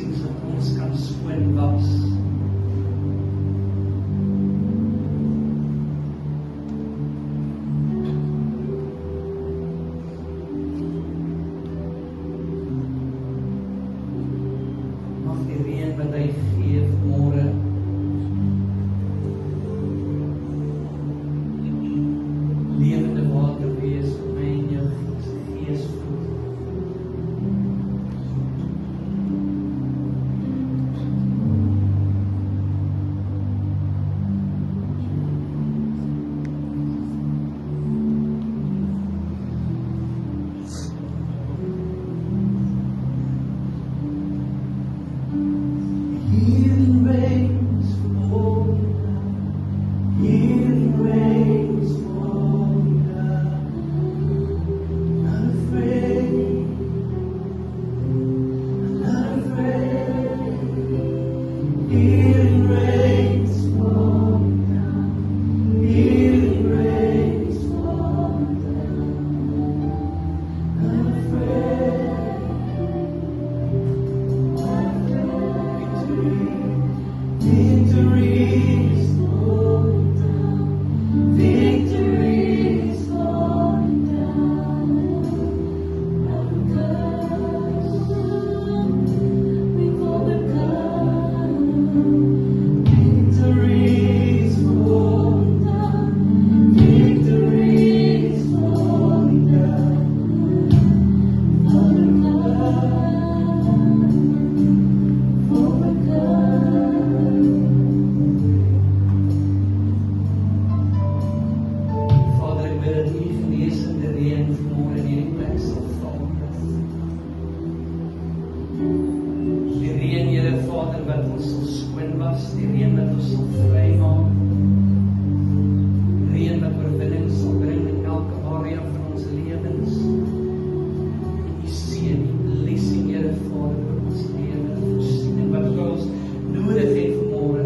blessings wat ons kan skoon was. Mag die reën wat hy gee vanmôre lewende water wees vir my en jou gees voed. Healing rains falling down. Healing rains falling down. Not afraid. Not afraid. Healing rains falling down. Healing rains falling down. Not afraid. Victory's falling down. Victory's falling down. We've overcome. Victory's falling down. Victory's falling down. Vader, ek bid dat U genesende reën vanmôre in hierdie plek sal val. Die reën, Here Vader, wat ons sal skoon was, die reën wat ons sal vrymaak, die reën wat oorwinning sal bring in elke area van ons lewens. U seën, U blessing, Here Vader, oor ons lewe, voorsiening wat ons nodig het vanmôre.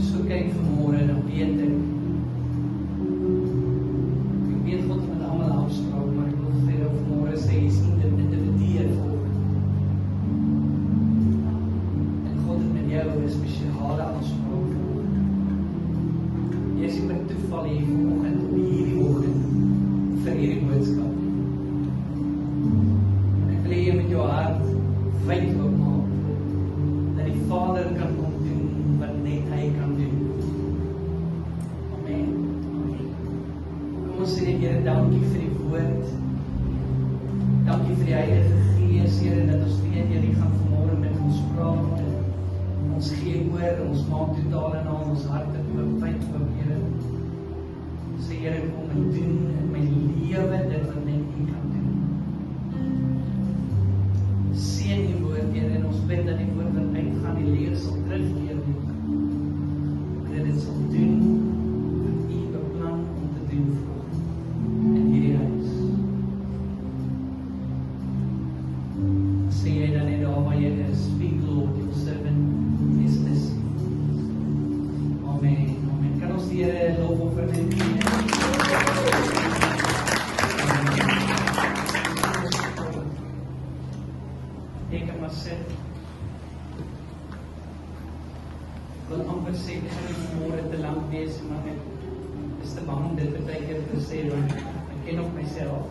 So kyk vanmôre, dan weet ek weet God met almal afspraak, maar ek wil vir jou vanmôre sê, jy sien dit individueel voor. En God het met jou 'n spesiale afspraak. Jy is nie met toeval hier vanoggend, op hierdie oggend, vir hierdie boodskap. En ek wil hê jy met jou hart wyd oopmaak, dat die Vader kan kom doen wat net hy kan doen. Amen. Amen. Kom ons sê net, Here, dankie vir die woord. Dankie vir die Heilige Gees, Here, dat ons weet, Here, U gaan vanmôre met ons praat. Ons gee oor, ons maak totaal en al ons harte oop, wyd oop, Here. Sê, Here, kom en doen in my lewe dit wat net U kan doen. Seën U woord, Here, en ons bid dat die woord wat uitgaan, die leer sal terugkeer nie. Dat dit sal doen wat U beplan om te doen in hierdie huis. Sê jy dan net daar waar jy is, speak Lord, your servant is listening. Amen, amen. Kan ons die Here lof en verneem? Ek kan maar sê, ek wil amper sê, ek gaan nie vanmôre te lang wees, maar ek is te bang om dit baie keer te sê, want ek ken op myself.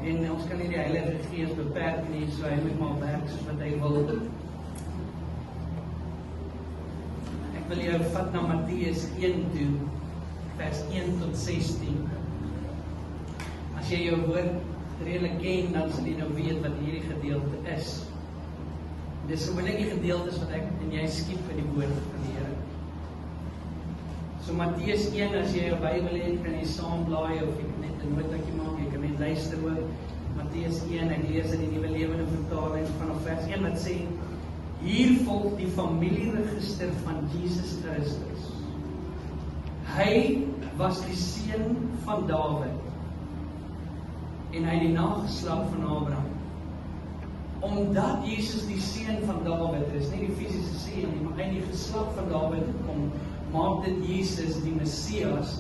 En ons kan nie die Heilige Gees beperk nie, so hy moet maar werk soos wat hy wil. Ek wil jou vat na Matteus 1 toe, vers 1 tot 16. As jy jou woord redelik ken, dan sal jy nou weet wat hierdie gedeelte is. Dis gewoonlik die gedeeltes wat ek en jy skiep vir die woord van die Here. So Matteus 1, as jy jou Bybel het, kan jy saam blaai of jy kan net 'n notaatjie maak, jy kan net luister oor Matteus 1, ek lees in die Nuwe Lewende Vertaling vanaf vers 1 wat sê: Hier volg die familieregister van Jesus Christus. Hy was die seun van Dawid en hy die nageslag van Abraham. Omdat Jesus die seun van Dawid is, nie die fisiese seun nie, maar hy die geslag van Dawid kom, maak dit Jesus die Messias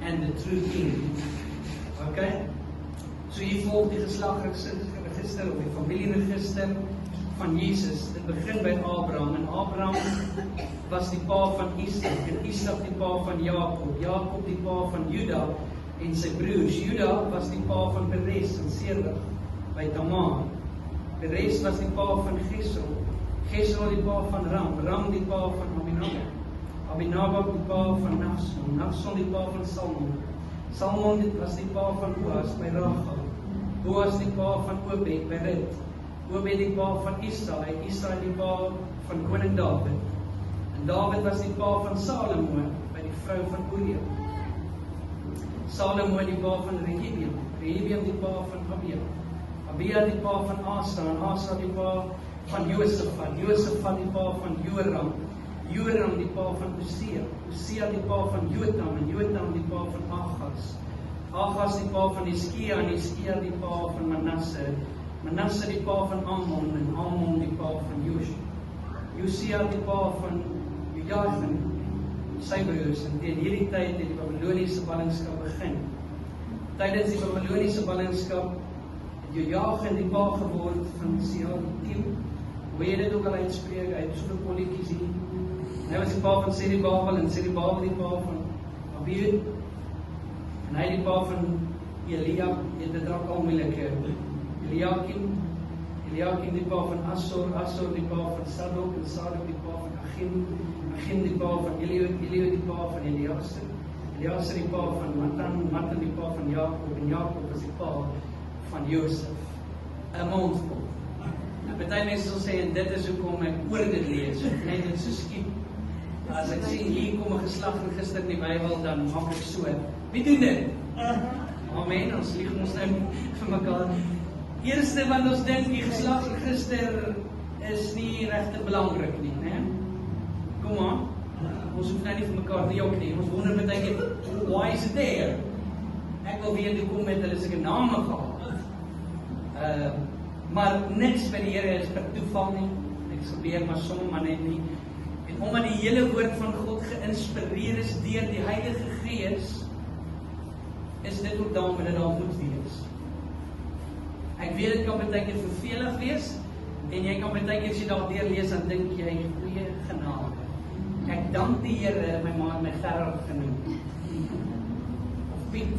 and the true king. Okay? So hier volg die geslagregister of die familieregister van Jesus. Dit begin by Abraham, en Abraham was die pa van Isak, en Isak die pa van Jakob, Jakob die pa van Juda en sy broers. Juda was die pa van Perez en Serug by Tamar. Perez was die pa van Gesro, Gesro die pa van Ram, Ram die pa van Aminadab, Aminadab die pa van Nahson, Nahson die pa van Salmon, Salmon was die pa van Boas by Rachel, Boas die pa van Obed by Rut, Obed die pa van Isaai, Isaai die pa van koning David, en David was die pa van Salomo by die vrou van Uriah, Salomo die pa van Rehabeam, Rehabeam die pa van Abia, Abia die pa van Asa, en Asa die pa van Josaphat, Josaphat die pa van Joram, Joram die pa van Usia, Usia die pa van Jotam, en Jotam die pa van Achaz, Achaz die pa van Hiskia, en Hiskia die pa van Manasse, Manasse die pa van Amon, en Amon die pa van Josia die pa van Joachim, sy broers, en teen hierdie tyd het die Babyloniese ballingskap begin. Tydens die Babyloniese ballingskap Joachim die pa geword van Sealtiel, hoe jy dit ook al uitspreek, hy het soveel kolletjies hier. Hy was die pa van Serubabel, en Serubabel die pa van Abiud, en hy die pa van Eliab, dit raak al moeilike, Eliakim die pa van Assor, Assor die pa van Sadok, en Sadok die pa van Achim, Achim die pa van Eliud, Eliud die pa van Eliaser, Eliaser die pa van Matan, Matan die pa van Jakob, en Jakob was die pa van Josef, 'n mondvol. Nou, party mense sal sê, en dit is hoekom ek oor dit lees, net dit so skiep. As ek sien, hier kom 'n geslagregister in die Bybel, dan maak ek so. Wie doen dit? Amen, ons lieg ons nou vir mekaar. Eerste wat ons dink, die geslagregister is nie regtig belangrik nie, né? Kom aan, ons hoef nou nie vir mekaar te jok nie, ons wonder baie keer, why is it there? Ek wil weet hoekom het hulle sulke name gehad. Maar niks by die Here is per toeval nie. Ek gebeur maar soms maar net nie. En omdat die hele woord van God geïnspireer is deur die Heilige Gees, is dit ook daarom dat dit daar moet wees. Ek weet dit kan baie keer vervelig wees, en jy kan baie keer as jy daar deur lees, dan dink jy, goeie genade. Ek dank die Here, my ma het my Gerard genoem. Of Piet,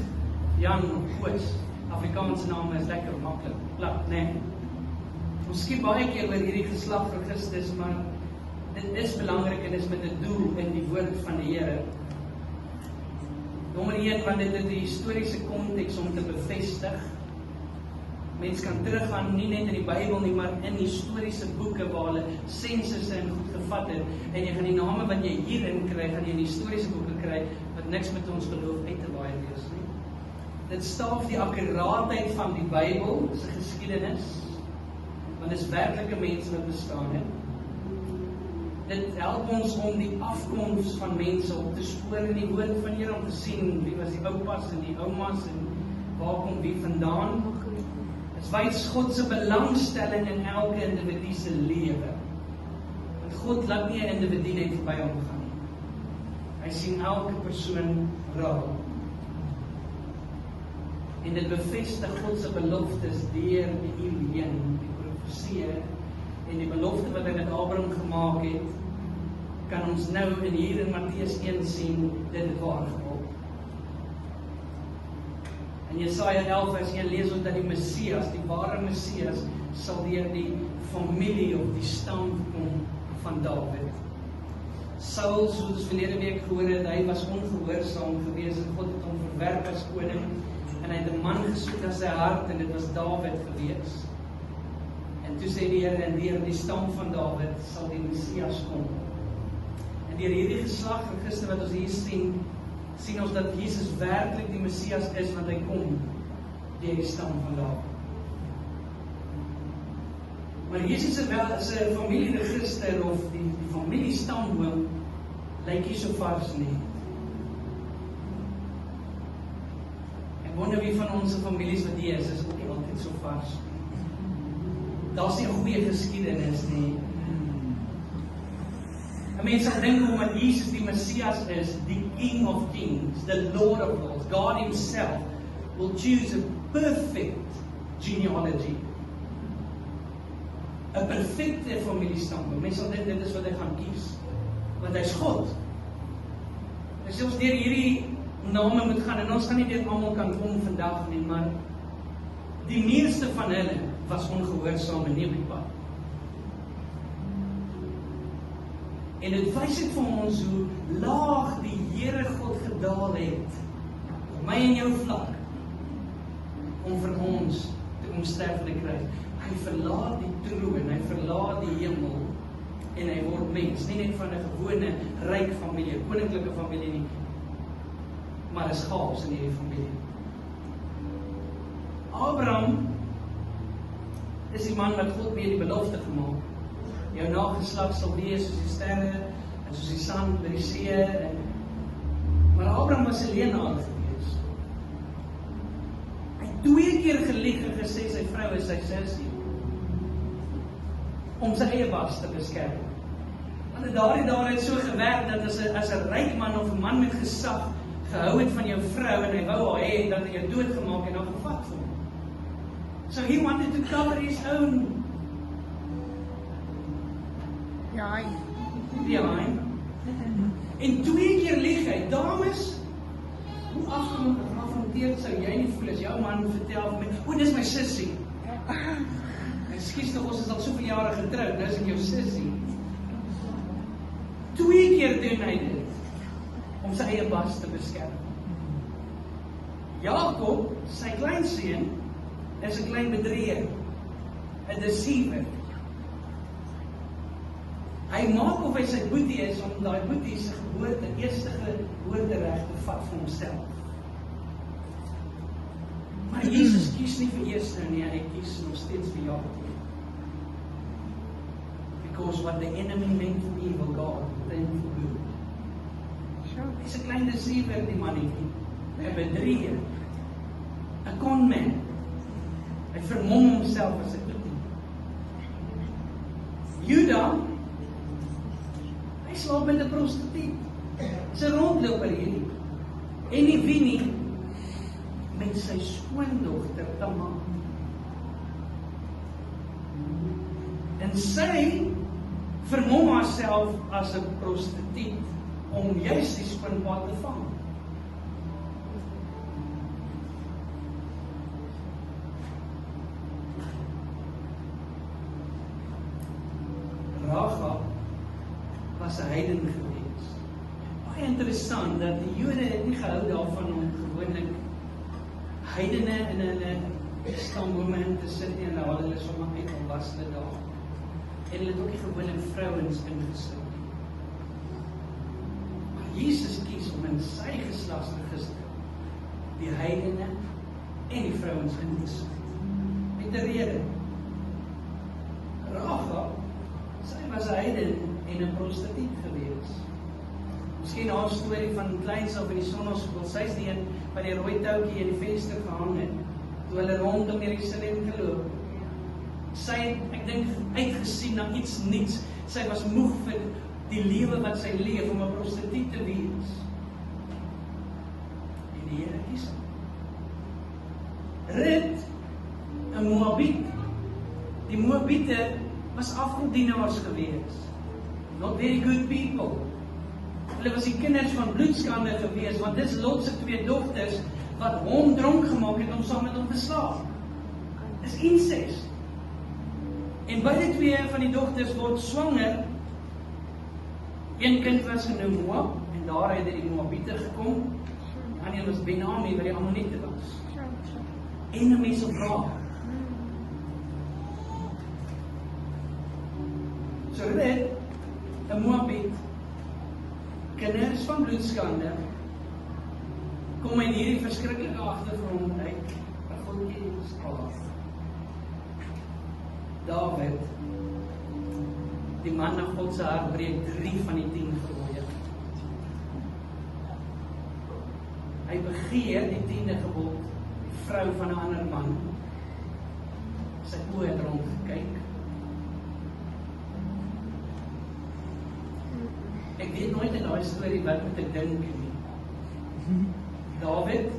Jan, of Koos. Afrikaanse name is lekker maklik, plat, nee. Ons skiep baie keer oor hierdie geslagregisters, maar dit is belangrik en is met 'n doel in die woord van die Here. Nommer 1, want dit het die historiese konteks om te bevestig. Mens kan teruggaan, nie net in die Bybel nie, maar in historiese boeke waar hulle sensusse en goed gevat het, en jy gaan die name wat jy hierin kry, gaan jy in historiese boeke kry, wat niks met ons geloof uit te baie wees nie. Dit staaf die akkuraatheid van die Bybel, se geskiedenis, want dit is werklike mense wat bestaan het. Dit help ons om die afkoms van mense op te spoor in die woord van Here, om te sien wie was die oupas en die oumas en waar kom wie vandaan. Dit wys God se belangstelling in elke individu se lewe. Want God laat nie 'n individu net verby hom gaan nie. Hy sien elke persoon raak. En dit bevestig God se beloftes deur die eeue heen, die profeseë en die belofte wat hy met Abraham gemaak het, kan ons nou hier in Matteus 1 sien, dit het waar geword. In Jesaja 11 vers 1 lees ons dat die Messias, die ware Messias, sal deur die familie of die stam kom van Dawid. Saul, soos ons verlede week gehoor het, hy was ongehoorsaam gewees en God het hom verwerp as koning, en hy het 'n man gesoek na sy hart, en dit was Dawid gewees. En toe sê die Here, en deur die stam van Dawid sal die Messias kom. En deur hierdie geslagregister wat ons hier sien, sien ons dat Jesus werklik die Messias is, want hy kom deur die stam van Dawid. Maar Jesus se familieregister of die familiestamboom lyk nie so vars nie. Ek wonder wie van ons families wat hier is ook nie altyd so vars. Daar's nie 'n goeie geskiedenis nie. 'n Mens sal dink omdat Jesus die Messias is, die King of Kings, the Lord of Lords, God himself will choose a perfect genealogy. 'n Perfekte familiestamboom. Mense sal dink dit is wat hy gaan kies. Want hy's God. As ons deur hierdie name moet gaan, en ons gaan nie deur almal kan kom vandag nie, maar die meeste van hulle was ongehoorsaam en nie op die pad. En dit wys dit vir ons hoe laag die Here God gedaal het, op my en jou vlak, om vir ons te kom sterf aan die kruis. Hy verlaat die troon, hy verlaat die hemel, en hy word mens, nie net van 'n gewone, ryk familie, koninklike familie nie, maar is chaos in hierdie familie. Abraham is die man wat God weer die belofte gemaak. Jou nageslag sal wees soos die sterre, en soos die sand by die see, maar Abraham was 'n leenaar gewees. Hy het 2 keer gelieg en gesê sy vrou is sy sussie, om sy eie bas te beskerm. Want daardie dae het so gewerk, dat as 'n ryk man of 'n man met gesag gehou het van jou vrou, en hy wou haar hê, dat hy jou doodgemaak en dan gevat vir hom. So he wanted to cover his own behind. En 2 keer lieg hy. Dames, hoe afgemonteerd sou jy nie voel as jou man vertel vir my, dis my sussie. Ekskuus tog, ons is al soveel jare getroud, nou is ek jou sussie. 2 keer doen hy dit, om sy eie bas te beskerm. Jakob, sy kleinseun, is 'n klein bedrieger, 'n deceiver. Hy maak of hy sy boetie is, om daai boetie se eerste geboortereg te vat vir homself. Maar Jesus kies nie vir eerste nie, hy kies nog steeds vir Jakob. Because what the enemy meant for evil, God meant for good. Hy's 'n klein deceiver, die mannetjie, 'n bedrieger, 'n conman. Hy vermom homself as 'n boetie. Juda, hy slaap met 'n prostituut. Hy's 'n rondloper hierdie. En nie wie nie, met sy skoondogter Tamar. En sy vermom haarself as 'n prostituut, om juist die skoonpa te vang. Rahab was 'n heiden gewees. Baie interessant dat die Jode het nie gehou daarvan om gewoonlik heidene in hulle stambome in te sit nie, en hulle haal hulle sommer uit om was hulle daar. En hulle het ook nie gewoonlik vrouens ingesit nie. Maar Jesus kies om in sy geslagsregister die heidene en die vrouens in te sit. Met 'n rede. Rahab, sy was 'n heiden en 'n prostituut gewees. Miskien haar storie van kleins af in die sonnaskool, sy is die een wat die rooi touwtjie in die venster gehang het, toe hulle rondom Jerusalem geloop. Sy het, ek dink, uitgesien na iets niets. Sy was moeg vir die lewe wat sy leef, om 'n prostituut te wees. En die Here kies haar. Rut, 'n Moabiet. Die Moabiete was afgodienaars gewees. Not very good people. Hulle was die kinders van bloedskande gewees, want dis Lot se 2 dogters wat hom dronk gemaak het om saam met hom te slaap. Dis incest. En beide 2 van die dogters word swanger. Een kind was genoem Moab, en daar het die Moabiete gekom. Die ander was Benami, wat die Ammoniete was. En 'n mens op raak. So Rut, 'n Moabiet, kinders van bloedskande, kom in hierdie verskriklike agtergrond uit, 'n godjie skaal. Dawid, die man na God se hart, breek 3 van die 10 gebooie. Hy begeer die 10de gebod vrou van 'n ander man. Sy oë het rond gekyk. Ek weet nooit in daai storie wat moet ek dink nie. David,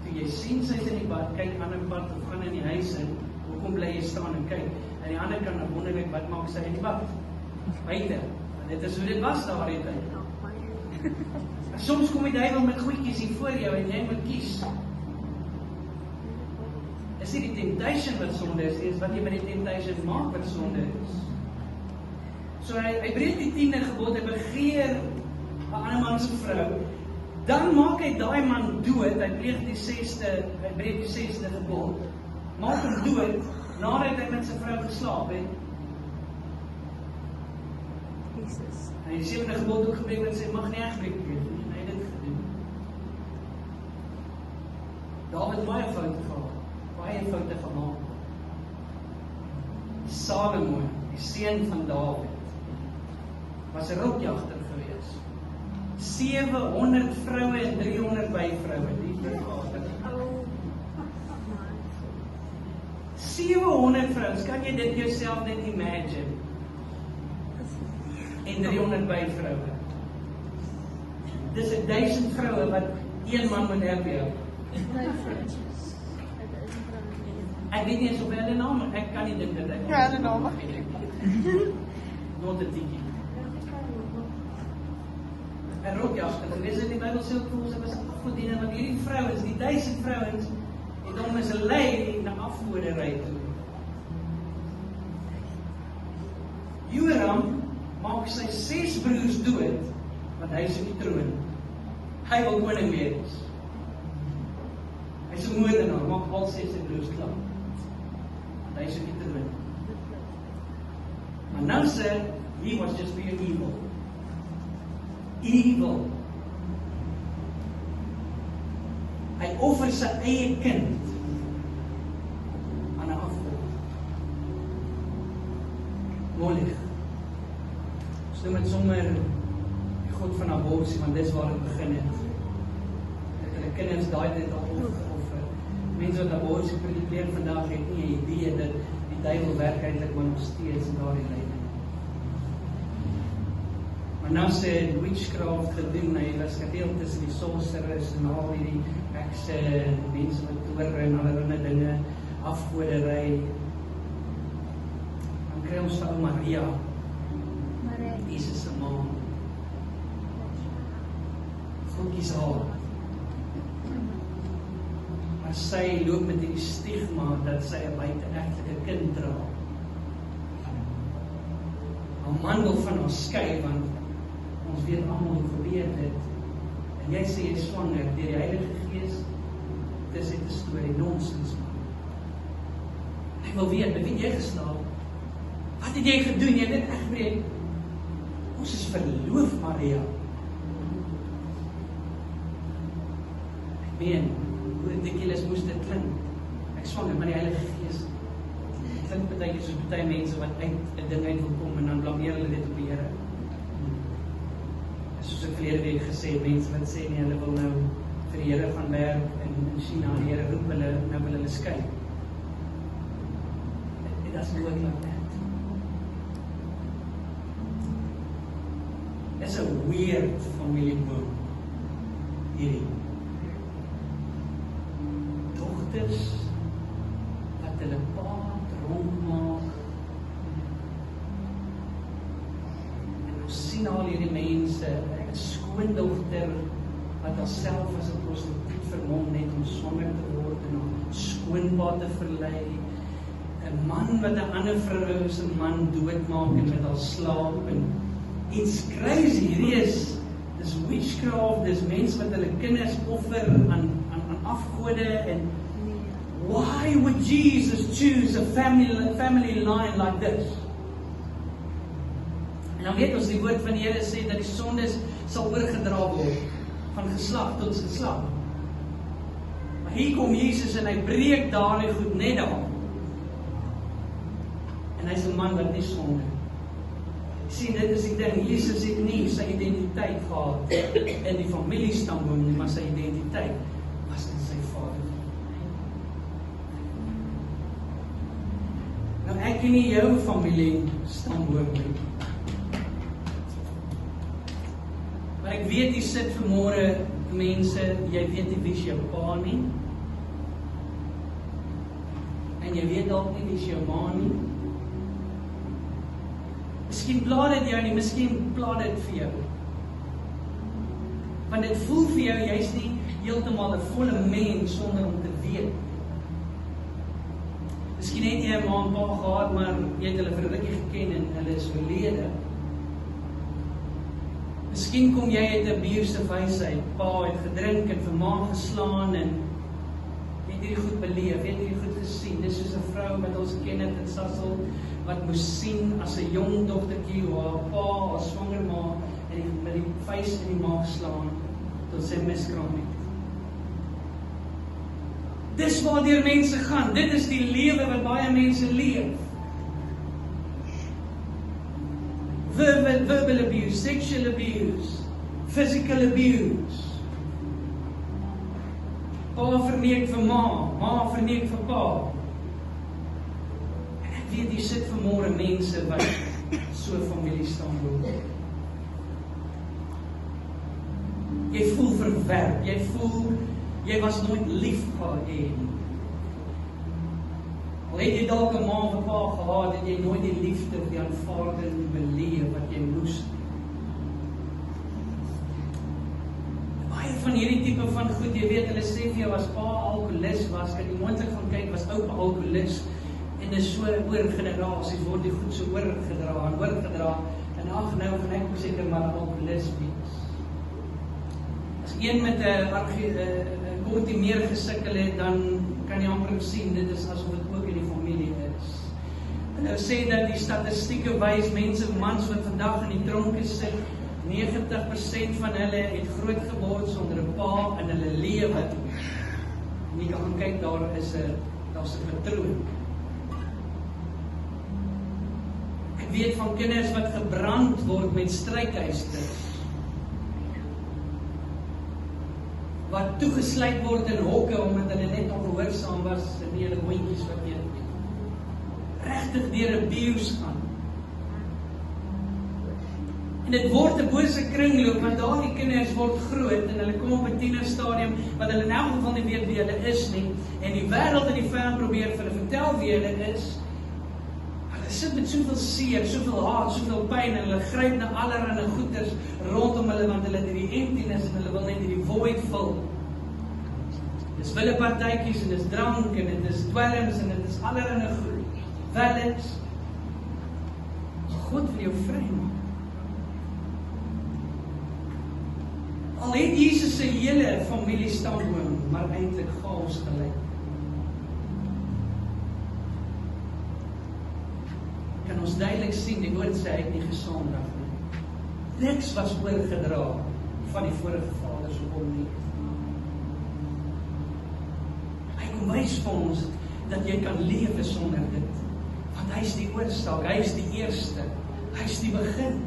toe jy sien sy is in die bad, kyk aan 'n pad of gaan in die huis in, hoekom bly jy staan en kyk? Aan die ander kant wonder ek wat maak sy in die bad? Buite. Want dit is hoe dit was daardie tyd. Soms kom die duiwel met goedjies hier voor jou en jy moet kies. Is nie die temptation wat sonde is wat jy met die temptation maak wat sonde is. So hy breek die 10de gebod, hy begeer 'n ander man se vrou. Dan maak hy daai man dood, hy breek die 6de gebod. Maak hom dood nadat hy met sy vrou geslaap het. Jesus. En die 7de gebod ook gebreek wat sê mag nie egbreek wees nie. En hy het dit gedoen. David het baie foute gehad, baie foute gemaak. Salomo, die seun van Dawid, was 'n rokjagter gewees. 700 vroue en 300 byvroue, liefde Vader. 700 vrouens, kan jy dit jouself net imagine? En 300 byvroue. Dis 1000 vroue wat een man moet help. Ek weet nie eens of hulle name, ek kan nie dink dat ek. Ja, hulle name. Not 'n tikkie. 'n rokjagter, gewees in die Bybel sê ook ons was afgodiener, want hierdie vrouens, die 1000 vrouens, het hom as 'n lei na afgoderry toe. Joram maak sy 6 broers dood, want hy is op die troon. Hy wil koning wees. Hy is 'n moordenaar, maak al 6 sy broers klaar. Want hy is op die troon. Maar nou sê, he was just being evil. Evil. Hy offer sy eie kind aan 'n afgod. Molech. Ons noem dit sommer die god van abortus, want dis waar dit begin het. Dat hulle kinders daai tyd al opgeoffer. Mense wat abortus predikeer vandag het nie 'n idee dat die duiwel werk eintlik maar nog steeds in daardie lyn. Maar nou sê witchcraft gedoen, hy was gedeel tussen die sorcerers en al die hekse en mense met tore en allerlei dinge, afgoderry. Dan kry ons vrou Maria, Jesus se ma. Goedjies haar. Maar sy loop met die stigma dat sy 'n buiteegtelike kind dra. Haar man wil van haar skei, want ons weet almal hoe gebeur dit. En jy sê jy is swanger deur die Heilige Gees. Dis net 'n storie, nonsens. Ek wil weet, met wie jy geslaap? Wat het jy gedoen? Jy het dit egbreek. Ons is verloof, Maria. Ek meen, hoe ridiculous moes dit klink. Ek swanger, maar die Heilige Gees. Dit klink baie soos baie mense wat uit 'n ding uit wil kom en dan blameer hulle dit op die Here. Soos ek verlede week gesê, mense wat sê nie, hulle wil nou vir die Here gaan werk in China, die Here roep hulle, nou wil hulle skei. It doesn't work like that. It's a weird familieboom. Hierdie. Dogters wat hulle pa dronk maak. En ons sien al hierdie mense, 'n skoondogter wat haarself as 'n prostituut vermom net om swanger te word en haar skoonpa te verlei. 'n Man wat 'n ander vrou se man doodmaak en met haar slaap en it's crazy. Hierdie is dis witchcraft, dis mense wat hulle kinders offer aan afgode en why would Jesus choose a family line like this? En dan weet ons die woord van die Here sê dat die sondes sal oorgedra word van geslag tot geslag. Maar hier kom Jesus en hy breek daardie goed net daar. En hy's 'n man wat nie sonde. Sien, dit is die ding, Jesus het nie sy identiteit gehad in die familiestamboom nie, maar sy identiteit was in sy Vader. ken nie jou familie stamboom nie. Maar ek weet, jy sit vanmôre mense, jy weet nie wie is jou pa nie. En jy weet dalk nie wie is jou ma nie. Miskien pla dit jou nie, miskien pla dit vir jou. Want dit voel vir jou, jy is nie heeltemal 'n volle mens sonder om te weet. Miskien het jy 'n ma en pa gehad, maar jy het hulle vir 'n rukkie geken en hulle is oorlede. Miskien kom jy uit 'n buurse wysheid, pa het gedrink en vir ma geslaan en het hierdie goed beleef, het hierdie goed gesien. Dis soos 'n vrou wat ons ken het in Sassel, wat moes sien as 'n jong dogtertjie hoe haar pa, haar swanger ma, met die vuis in die maag slaan, tot sy miskraam het. Dis waardeur mense gaan, dit is die lewe wat baie mense leef. Verbal abuse, sexual abuse, physical abuse. Pa verneek vir ma verneek vir pa. En ek weet, hier sit vanmôre mense wat so familie staan loop. Jy voel verwerp, jy voel, jy was nooit lief gehad nie. Al het jy dalk 'n ma of pa gehad, het jy nooit die liefde of die aanvaarding beleef wat jy moes. Baie van hierdie tipe van goed, jy weet, hulle sê vir jou as pa alkoholis was, kan jy moontlik gaan kyk, was oupa alkoholis, en dis so oor generasies word die goed so oorgedra, en ag, nou gaan ek seker maar alkoholis wees. As een met 'n kortie meer gesukkel het, dan kan jy amper sien, dit is asof dit ook in die familie is. Hulle sê dat die statistieke wys, mans wat vandag in die tronke sit, 90% van hulle het groot geword sonder 'n pa in hulle lewe. En jy kan gaan kyk, daar's 'n patroon. Ek weet van kinders wat gebrand word met strykysters, wat toegesluit word in hokke omdat hulle net ongehoorsaam was en nie hulle hondjies wat eet. Regtig deur abuse gaan. En dit word 'n bose kringloop, want daardie kinders word groot en hulle kom op 'n tienerstadium wat hulle in elk geval nie weet wie hulle is nie, en die wêreld en die vyand probeer vir hulle vertel wie hulle is. Hulle sit met soveel seer, soveel haat, soveel pyn, en hulle gryp na allerlei goeders rondom hulle, want hulle het hierdie emptiness en hulle wil net hierdie void vul. Dis willepartytjies en dis drank en dit is dwelms en dit is allerlei goed. Wellings. God wil jou vrymaak. Al het Jesus se hele familie stamboom, maar eintlik chaos gelyk. Kan ons duidelik sien, die woord sê hy het nie gesondig nie. Niks was oorgedra van die vorige vaders op hom nie. Hy kom wys vir ons dat jy kan lewe sonder dit. Want hy is die oorsaak, hy is die eerste, hy is die begin.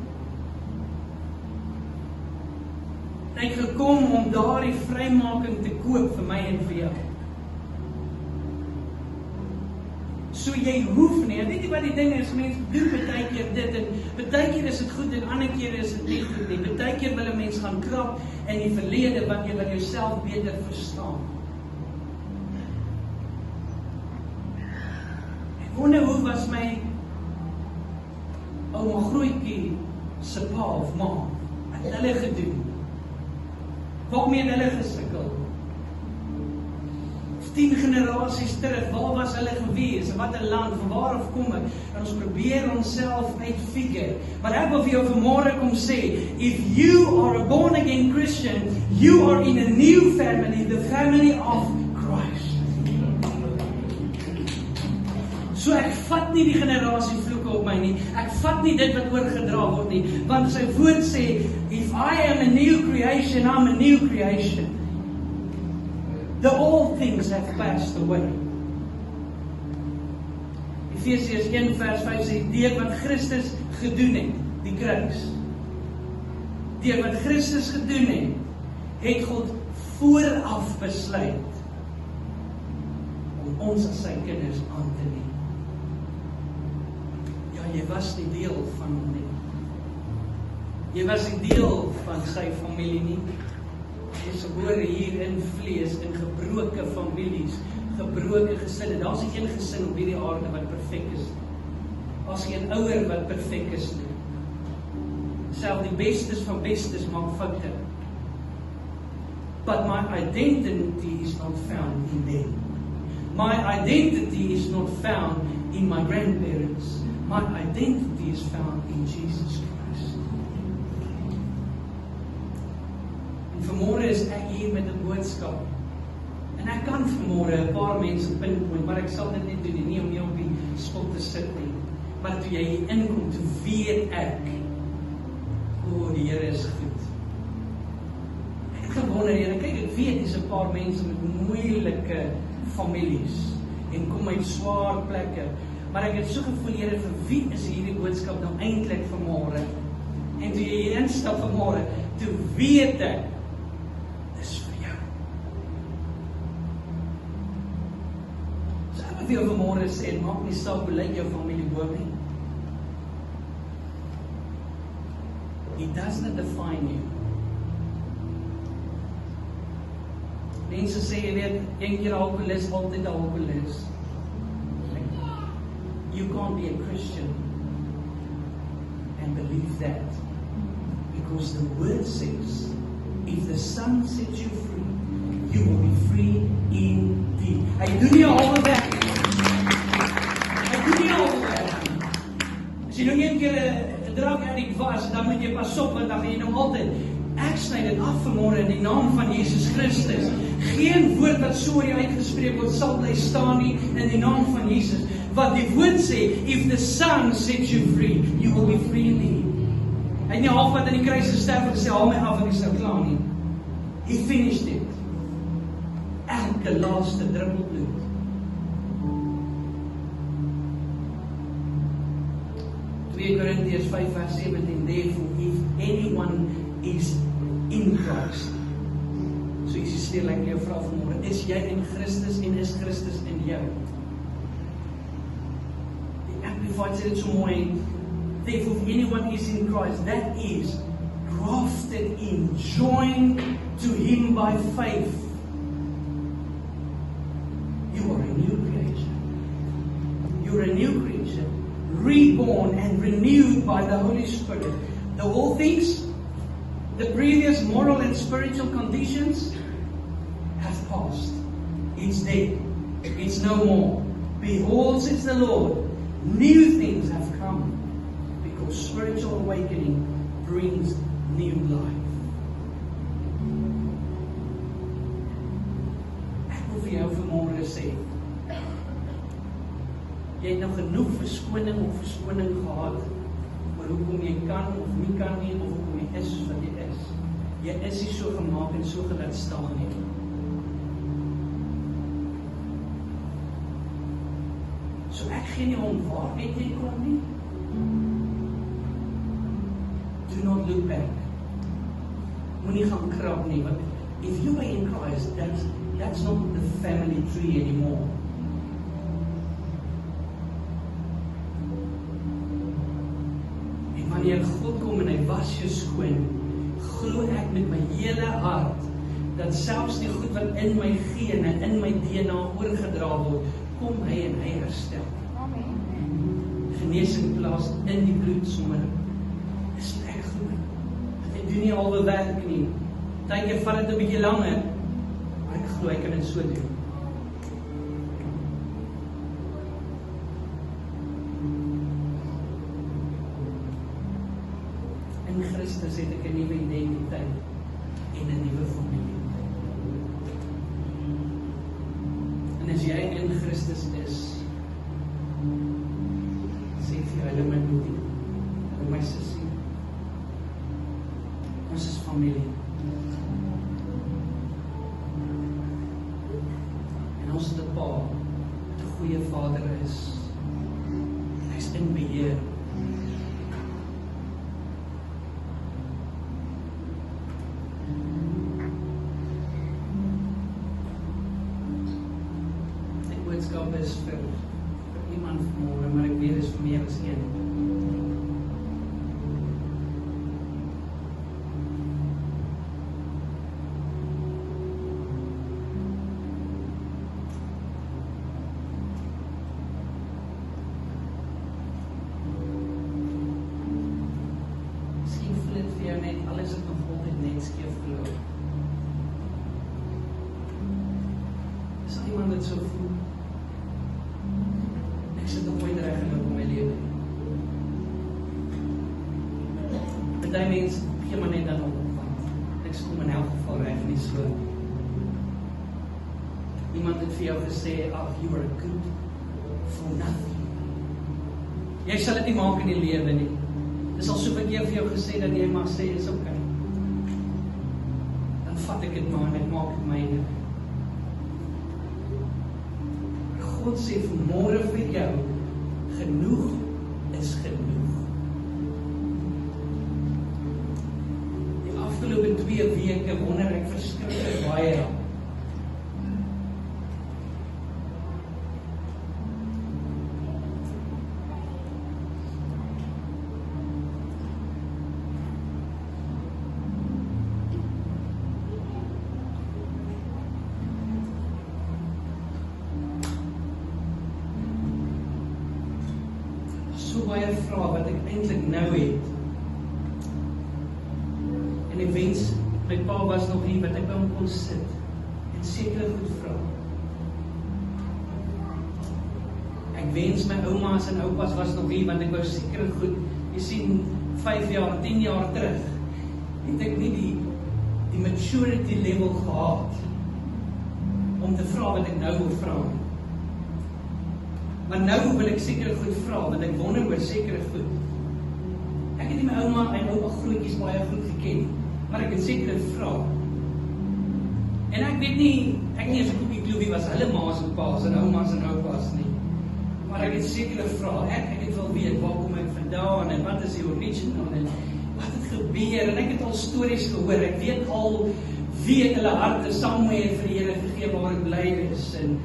Hy het gekom om daardie vrymaking te koop vir my en vir jou. So jy hoef nie, weet jy wat die ding is, mense doen baie keer dit, en baie keer is dit goed, en ander keer is dit nie goed nie. Baie keer wil 'n mens gaan krap in die verlede, wat jy wil jouself beter verstaan. Ek wonder hoe was my ouma grootjie se pa of ma, wat het hulle gedoen? Waarmee het hulle gesukkel? 10 generasies terug, waar was hulle gewees, in watter land, van waar af kom ek, en ons probeer onsself uitfigure. Maar ek wil vir jou vanmôre kom sê, if you are a born again Christian, you are in a new family, the family of Christ. So ek vat nie die generasie vloeke op my nie, ek vat nie dit wat oorgedra word nie, want sy woord sê, if I am a new creation, I'm a new creation. The old things have passed away. Efesiërs 1 vers 5 sê, deur wat Christus gedoen het, die kruis. Deur wat Christus gedoen het, het God vooraf besluit om ons as sy kinders aan te neem. Ja, jy was nie deel van hom nie. Jy was nie deel van sy familie nie. Jy is gebore hier in vlees, in gebroke families, gebroke gesinne. Daar's nie een gesin op hierdie aarde wat perfek is nie. Daar's geen ouer wat perfek is nie. Self die bestes van bestes maak foute. But my identity is not found in them. My identity is not found in my grandparents. My identity is found in Jesus Christ. En vanmôre is ek hier met 'n boodskap. En ek kan vanmôre 'n paar mense pinpoint, maar ek sal dit nie doen nie om jou op die spot te sit nie. Maar toe jy hier inkom, toe weet ek, die Here is goed. Ek het gewonder, Here, kyk, ek weet dis 'n paar mense met moeilike families en kom uit swaar plekke. Maar ek het so gevoel, Here, vir wie is hierdie boodskap nou eintlik vanmôre? En toe jy hier instap vanmôre, toe weet ek, dis vir jou. So ek wil vir jou vanmôre sê, maak nie saak hoe lyk jou familieboom nie. It does not define you. Mense sê, jy weet, een keer alkoholist, altyd alkoholist. You can't be a Christian and believe that. Because the word says, if the Son sets you free, you will be free indeed. Hy doen nie halwe werk nie. Hy doen nie halwe werk nie. As jy nou een keer 'n drank addict was, dan moet jy pas op, want dan gaan jy nou altyd. Ek sny dit af vanmôre in die naam van Jesus Christus. Geen woord wat so oor jou uitgespreek word sal bly staan nie in die naam van Jesus. Wat die woord sê, if the Son sets you free, you will be free indeed. Hy het nie halfpad aan die kruis gesterf en gesê, haal my af en ek is nou klaar nie. He finished it. Elke laaste druppel bloed. Korintiërs 5 vers 17, therefore, if anyone is in Christ. So is die stel ek jou vra vanmôre, is jy in Christus en is Christus in jou? Die Amplified sê dit so mooi, therefore, if anyone is in Christ, that is grafted in, joined to Him by faith. You are a new creation. You're a new creature, reborn and renewed by the Holy Spirit. The whole things, the previous moral and spiritual conditions have passed. It's dead. It's no more. Behold, says the Lord, new things have come, because spiritual awakening brings new life. Ek wil vir jou vanmôre sê, jy het nou genoeg verskoning of verskoning gehad oor hoekom jy kan of nie kan nie, of hoekom jy is soos wat jy is. Jy is nie so gemaak en so gelaat staan nie. So ek gee nie om waar jy kom nie. Do not look back. Moenie gaan krap nie, want if you are in Christ, that's not the family tree anymore. Wanneer God kom en hy was jou skoon, glo ek met my hele hart, dat selfs die goed wat in my gene, in my DNA oorgedra word, kom hy en hy herstel. Amen. Genesing plaas in die bloed sommer. Dis wat ek glo. Ek doen nie halwe werk nie. Partykeer vat dit 'n bietjie langer, maar ek glo ek kan dit so doen. In Christus het ek 'n nuwe identiteit en 'n nuwe familie. En as jy in Christus is, sê vir hulle my broer, hulle my sussie, ons is familie. En ons het 'n Pa, wat 'n goeie Vader is. Hy is in beheer. Is vir iemand vanmôre, maar ek weet is vir meer as een. Miskien voel dit vir jou net, alles het nog altyd net skeef geloop. Is daar iemand wat so voel? Ek sit nog nooit reg geloop in my lewe. Party mense gee maar net dan op, want ek kom in elk geval reg nie so. Iemand het vir jou gesê, you are good for nothing. Jy sal dit nie maak in die lewe nie. Dis al soveel keer vir jou gesê dat jy mag sê, is okay. Dan vat ek dit maar en ek maak dit myne. God sê vanmôre vir jou, genoeg is genoeg. Die afgelope 2 weke wonder ek verskriklik baie. So baie vrae wat ek eintlik nou het. En ek wens my pa was nog hier wat ek by hom kon sit en sekere goed vra. Ek wens my oumas en oupas was nog hier want ek wou sekere goed, jy sien 5 jaar, 10 jaar terug het ek nie die maturity level gehad om te vra wat ek nou wil vra. Maar nou wil ek sekere goed vra, want ek wonder oor sekere goed. Ek het nie my ouma en oupa grootjies baie goed geken, maar ek het sekere vra. En ek weet nie, ek nie as ek koekie kloobie was, hulle maas en paas en oumas en oupas nie. Maar ek het sekere vra, ek het wil weet, waar kom ek vandaan en wat is die original en wat het gebeur, en ek het al stories gehoor, ek weet al wie het hulle harte somewhere vir die Here gegee waar ek bly is, en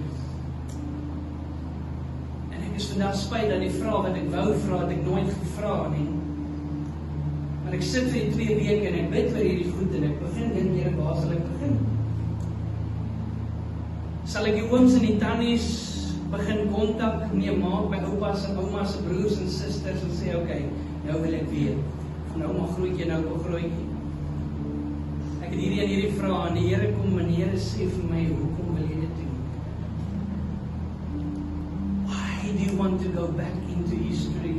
ek is vandag spyt dat die vraag wat ek wou vra, het ek nooit gevra nie. Maar ek sit vir die 2 weke en ek bid vir hierdie goed en ek begin dink, Here, waar sal ek begin? Sal ek die ooms en die tannies begin kontak maak by oupas en oumas se broers en susters en sê, okay, nou wil ek weet, van ouma grootjie en oupa grootjie. Ek het hierdie en hierdie vraag en die Here kom en die Here sê vir my, hoekom wil jy dit doen? Why do you want to go back into history?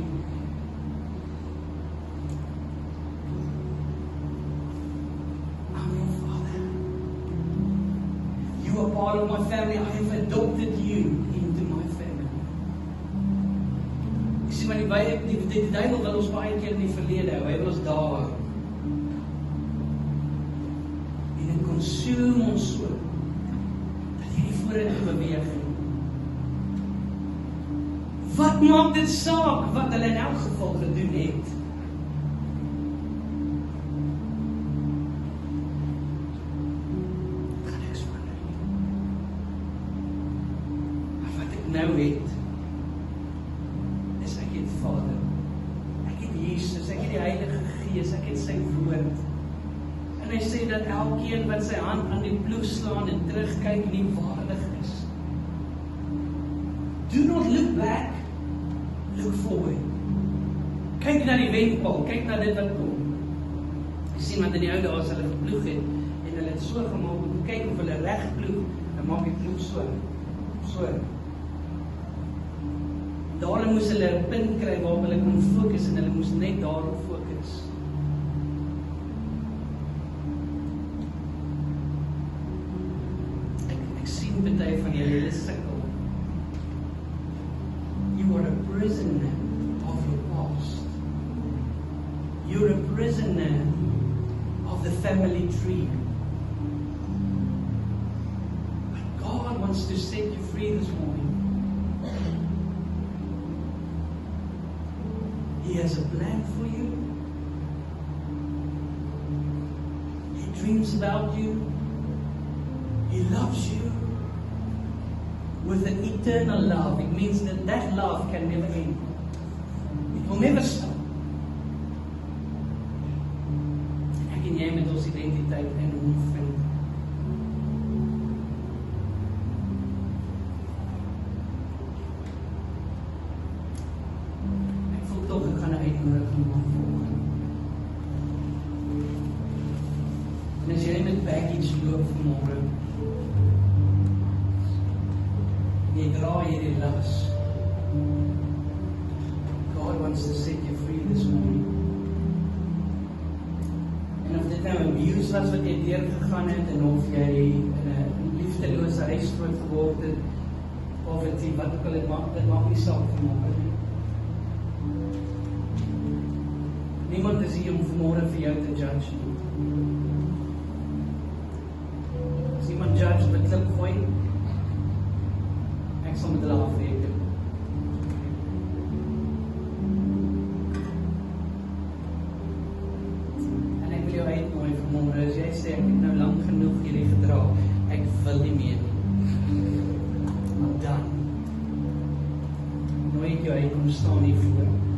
I'm your father. You are part of my family. I have adopted you into my family. Jy sien, maar die duiwel wil ons baie keer in die verlede hou. Hy wil ons daar hou. En dit consume ons so, dat jy nie vorentoe beweeg nie. Wat maak dit saak wat hulle in elk geval gedoen het? Gaan niks verander nie. Maar wat ek nou het, is ek het Vader, ek het Jesus, ek het die Heilige Gees, ek het sy woord. En hy sê dat elkeen wat sy hand aan die ploeg slaan en terugkyk nie waardig is. Do not look back. Look forward. Kyk na die wenpaal, kyk na dit wat kom. Jy sien wat in die ou dae as hulle geploeg het, en hulle het so gemaak, om kyk of hulle reg ploeg, dan maak die ploeg so. So. Daarom moes hulle 'n punt kry waarop hulle kon fokus, en hulle moes net daarop fokus. Ek sien baie van julle sukkel. You are a prisoner of your past. You're a prisoner of the family tree. But God wants to set you free this morning. He has a plan for you. He dreams about you. He loves you. with an eternal love. It means that that love can never end. It will never stop. Ek en jy met ons identiteit in hom vind. Ek voel tog ek gaan 'n uitnodiging maak volgende. En as jy met baggage loop vanmôre, jy dra hierdie las. God wants to set you free this morning. En of dit nou 'n abuse was wat jy deurgegaan het, en of jy in 'n liefdelose huis groot geword het, of dit wat ook al dit maak nie saak vanmôre nie. Niemand is hier om vanmôre vir jou te judge nie. As iemand judge met klip gooi, ek sal met hulle afreken. En ek wil jou uitnooi vanmôre, as jy sê ek het nou lang genoeg hierdie gedra, ek wil nie meer nie. Maar dan nooi ek jou uit om staan hier voor.